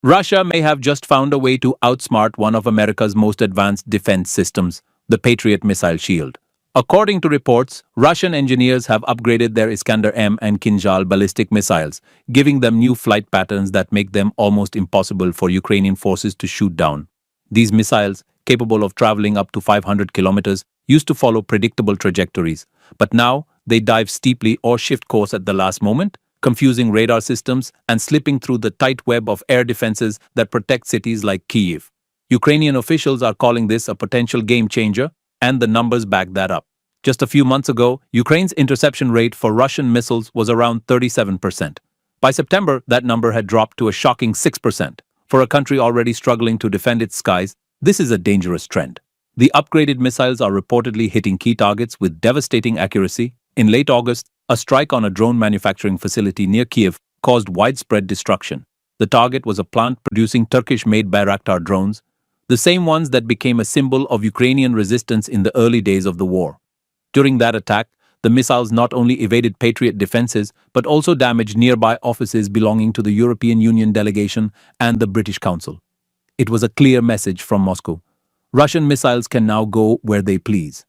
Russia may have just found a way to outsmart one of America's most advanced defense systems, the Patriot missile shield. According to reports, Russian engineers have upgraded their Iskander-M and Kinzhal ballistic missiles, giving them new flight patterns that make them almost impossible for Ukrainian forces to shoot down. These missiles, capable of traveling up to 500 kilometers, used to follow predictable trajectories, but now they dive steeply or shift course at the last moment, confusing radar systems and slipping through the tight web of air defenses that protect cities like Kyiv. Ukrainian officials are calling this a potential game changer, and the numbers back that up. Just a few months ago, Ukraine's interception rate for Russian missiles was around 37%. By September, that number had dropped to a shocking 6%. For a country already struggling to defend its skies, this is a dangerous trend. The upgraded missiles are reportedly hitting key targets with devastating accuracy. In late August, a strike on a drone manufacturing facility near Kyiv caused widespread destruction. The target was a plant producing Turkish-made Bayraktar drones, the same ones that became a symbol of Ukrainian resistance in the early days of the war. During that attack, the missiles not only evaded Patriot defenses but also damaged nearby offices belonging to the European Union delegation and the British Council. It was a clear message from Moscow. Russian missiles can now go where they please.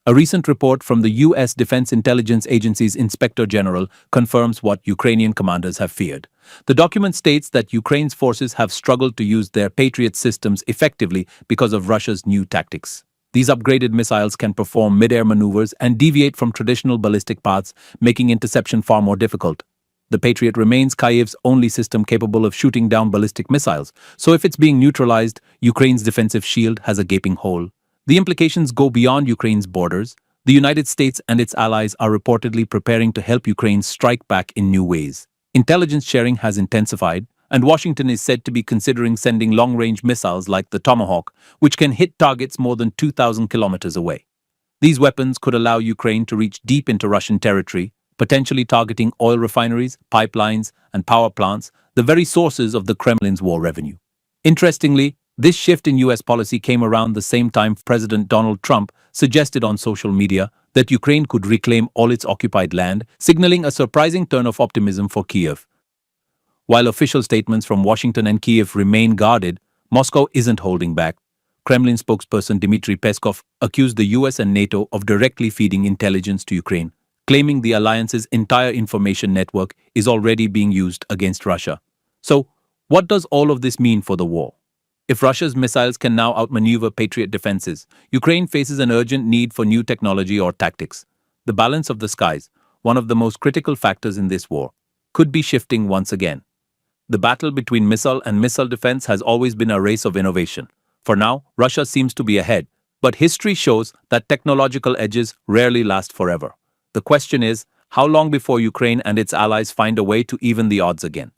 A recent report from the US Defense Intelligence Agency's Inspector General confirms what Ukrainian commanders have feared. The document states that Ukraine's forces have struggled to use their Patriot systems effectively because of Russia's new tactics. These upgraded missiles can perform mid-air maneuvers and deviate from traditional ballistic paths, making interception far more difficult. The Patriot remains Kyiv's only system capable of shooting down ballistic missiles, so if it's being neutralized, Ukraine's defensive shield has a gaping hole. The implications go beyond Ukraine's borders. The United States and its allies are reportedly preparing to help Ukraine strike back in new ways. Intelligence sharing has intensified, and Washington is said to be considering sending long-range missiles like the Tomahawk, which can hit targets more than 2,000 kilometers away. These weapons could allow Ukraine to reach deep into Russian territory, potentially targeting oil refineries, pipelines, and power plants, the very sources of the Kremlin's war revenue. Interestingly, this shift in US policy came around the same time President Donald Trump suggested on social media that Ukraine could reclaim all its occupied land, signaling a surprising turn of optimism for Kyiv. While official statements from Washington and Kyiv remain guarded, Moscow isn't holding back. Kremlin spokesperson Dmitry Peskov accused the US and NATO of directly feeding intelligence to Ukraine, claiming the alliance's entire information network is already being used against Russia. So, what does all of this mean for the war? If Russia's missiles can now outmaneuver Patriot defenses, Ukraine faces an urgent need for new technology or tactics. The balance of the skies, one of the most critical factors in this war, could be shifting once again. The battle between missile and missile defense has always been a race of innovation. For now, Russia seems to be ahead, but history shows that technological edges rarely last forever. The question is, how long before Ukraine and its allies find a way to even the odds again?